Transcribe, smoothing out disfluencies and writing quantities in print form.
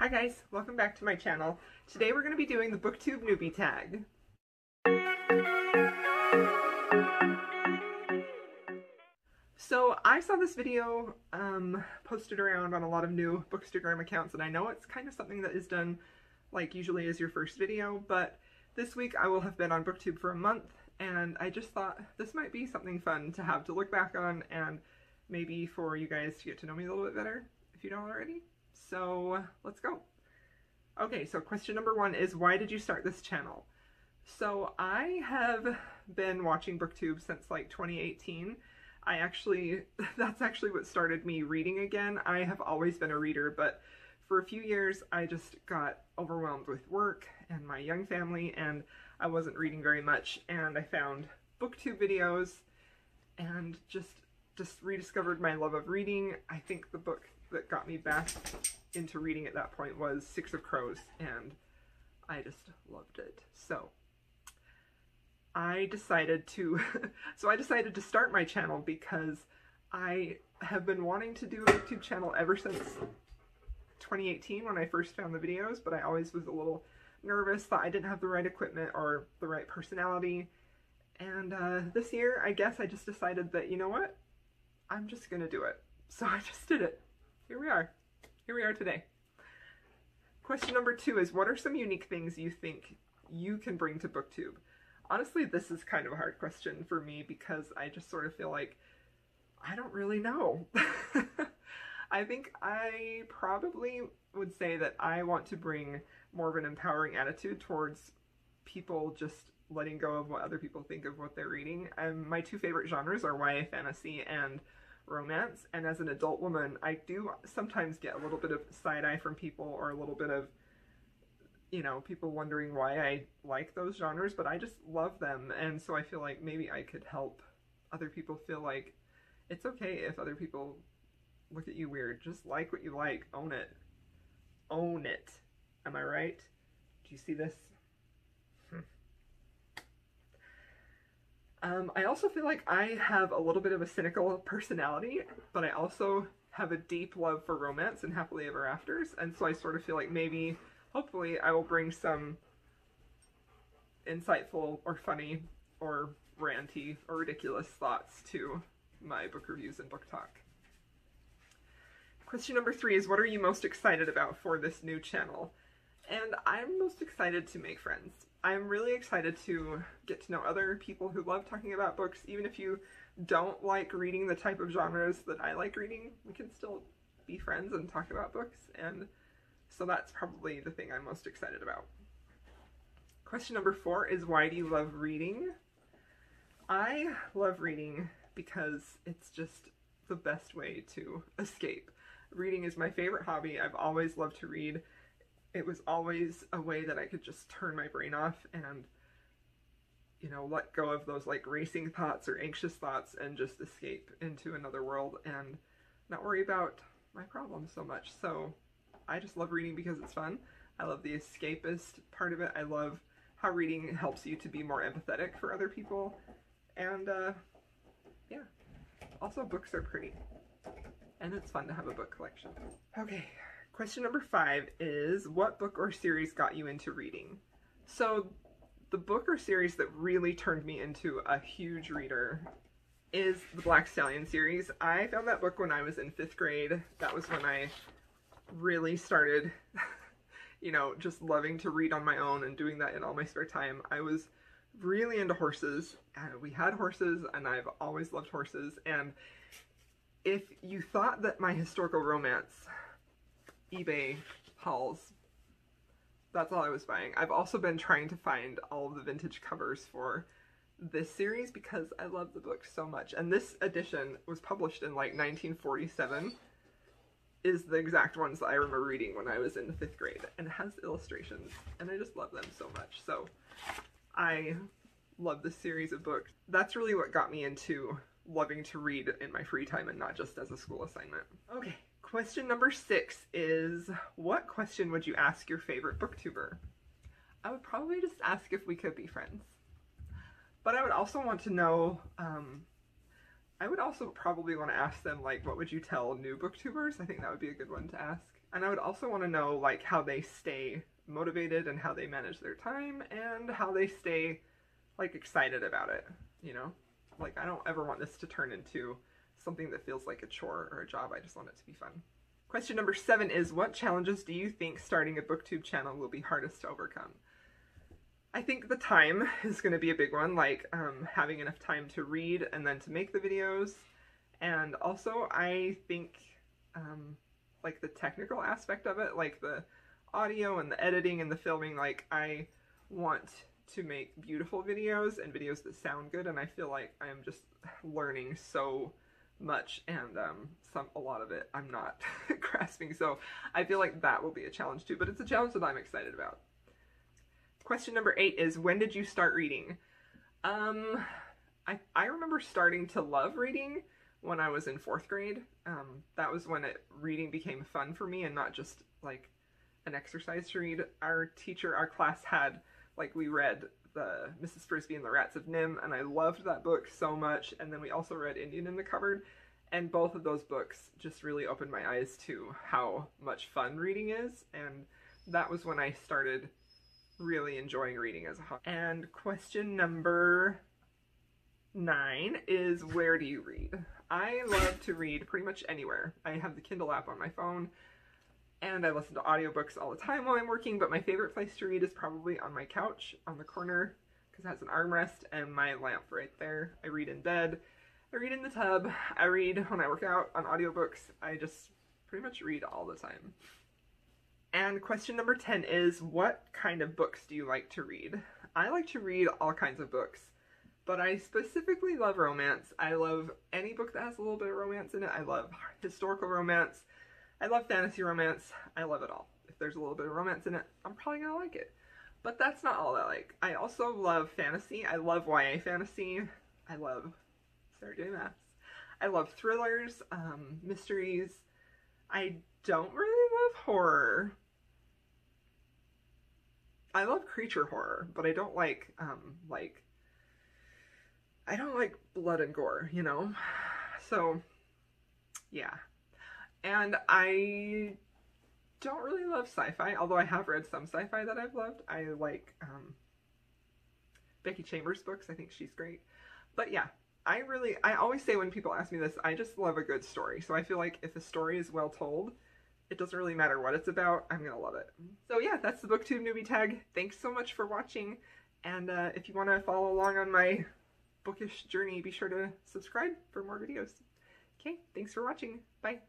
Hi guys, welcome back to my channel. Today we're going to be doing the Booktube Newbie Tag. So I saw this video posted around on a lot of new Bookstagram accounts, and I know it's kind of something that is done like usually as your first video, but this week I will have been on Booktube for a month, and I just thought this might be something fun to have to look back on, and maybe for you guys to get to know me a little bit better if you don't already. So let's go. Okay, so question number one is, why did you start this channel? So I have been watching Booktube since like 2018. That's actually what started me reading again. I have always been a reader, but for a few years I just got overwhelmed with work and my young family, and I wasn't reading very much, and I found Booktube videos and just rediscovered my love of reading. I think the book that got me back into reading at that point was Six of Crows, and I just loved it. So I decided to start my channel because I have been wanting to do a Booktube channel ever since 2018 when I first found the videos, but I always was a little nervous, thought I didn't have the right equipment or the right personality. And this year, I guess I just decided that, you know what? I'm just gonna do it. So I just did it. Here we are. Here we are today. Question number two is, what are some unique things you think you can bring to Booktube? Honestly, this is kind of a hard question for me because I just sort of feel like I don't really know. I think I probably would say that I want to bring more of an empowering attitude towards people just letting go of what other people think of what they're reading. My two favorite genres are YA fantasy and romance, and as an adult woman I do sometimes get a little bit of side eye from people, or a little bit of, you know, people wondering why I like those genres, but I just love them, and so I feel like maybe I could help other people feel like it's okay if other people look at you weird. Just like what you like. Own it. Own it. Am I right? Do you see this? I also feel like I have a little bit of a cynical personality, but I also have a deep love for romance and happily ever afters, and so I sort of feel like maybe, hopefully, I will bring some insightful or funny or ranty or ridiculous thoughts to my book reviews and book talk. Question number three is, what are you most excited about for this new channel? And I'm most excited to make friends. I'm really excited to get to know other people who love talking about books. Even if you don't like reading the type of genres that I like reading, we can still be friends and talk about books, and so that's probably the thing I'm most excited about. Question number four is, why do you love reading? I love reading because it's just the best way to escape. Reading is my favorite hobby. I've always loved to read. It was always a way that I could just turn my brain off and, you know, let go of those like racing thoughts or anxious thoughts and just escape into another world and not worry about my problems so much. So I just love reading because it's fun. I love the escapist part of it. I love how reading helps you to be more empathetic for other people. And yeah, also books are pretty. And it's fun to have a book collection. Okay. Question number five is, what book or series got you into reading? So the book or series that really turned me into a huge reader is the Black Stallion series. I found that book when I was in 5th grade. That was when I really started, you know, just loving to read on my own and doing that in all my spare time. I was really into horses. We had horses, and I've always loved horses. And if you thought that my historical romance eBay hauls, that's all I was buying. I've also been trying to find all of the vintage covers for this series because I love the book so much. And this edition was published in like 1947, is the exact ones that I remember reading when I was in 5th grade, and it has illustrations, and I just love them so much. So I love this series of books. That's really what got me into loving to read in my free time and not just as a school assignment. Okay. Question number 6 is, what question would you ask your favorite booktuber? I would probably just ask if we could be friends. But I would also want to know, I would also probably want to ask them, like, what would you tell new booktubers? I think that would be a good one to ask. And I would also want to know like how they stay motivated and how they manage their time and how they stay like excited about it, you know? Like I don't ever want this to turn into something that feels like a chore or a job. I just want it to be fun. Question number 7 is, what challenges do you think starting a booktube channel will be hardest to overcome? I think the time is going to be a big one, like having enough time to read and then to make the videos. And also I think like the technical aspect of it, like the audio and the editing and the filming, like I want to make beautiful videos and videos that sound good, and I feel like I'm just learning so much, and a lot of it I'm not grasping, so I feel like that will be a challenge too, but it's a challenge that I'm excited about. Question number 8 is, when did you start reading? I remember starting to love reading when I was in 4th grade. That was when reading became fun for me and not just like an exercise to read. Our class had, like, we read the Mrs. Frisbee and the Rats of Nim, and I loved that book so much, and then we also read Indian in the Cupboard, and both of those books just really opened my eyes to how much fun reading is, and that was when I started really enjoying reading as a hobby. And question number 9 is, where do you read? I love to read pretty much anywhere. I have the Kindle app on my phone, and I listen to audiobooks all the time while I'm working, but my favorite place to read is probably on my couch on the corner, because it has an armrest and my lamp right there. I read in bed, I read in the tub, I read when I work out on audiobooks. I just pretty much read all the time. And question number 10 is, what kind of books do you like to read? I like to read all kinds of books, but I specifically love romance. I love any book that has a little bit of romance in it. I love historical romance. I love fantasy romance. I love it all. If there's a little bit of romance in it, I'm probably gonna like it. But that's not all I like. I also love fantasy. I love YA fantasy. I love, start doing maths. I love thrillers, mysteries. I don't really love horror. I love creature horror, but I don't like, I don't like blood and gore, you know? So, yeah. And I don't really love sci-fi, although I have read some sci-fi that I've loved. I like Becky Chambers' books. I think she's great. But yeah, I always say when people ask me this, I just love a good story. So I feel like if a story is well told, it doesn't really matter what it's about, I'm gonna love it. So yeah, that's the Booktube Newbie Tag. Thanks so much for watching. And if you want to follow along on my bookish journey, be sure to subscribe for more videos. Okay, thanks for watching. Bye.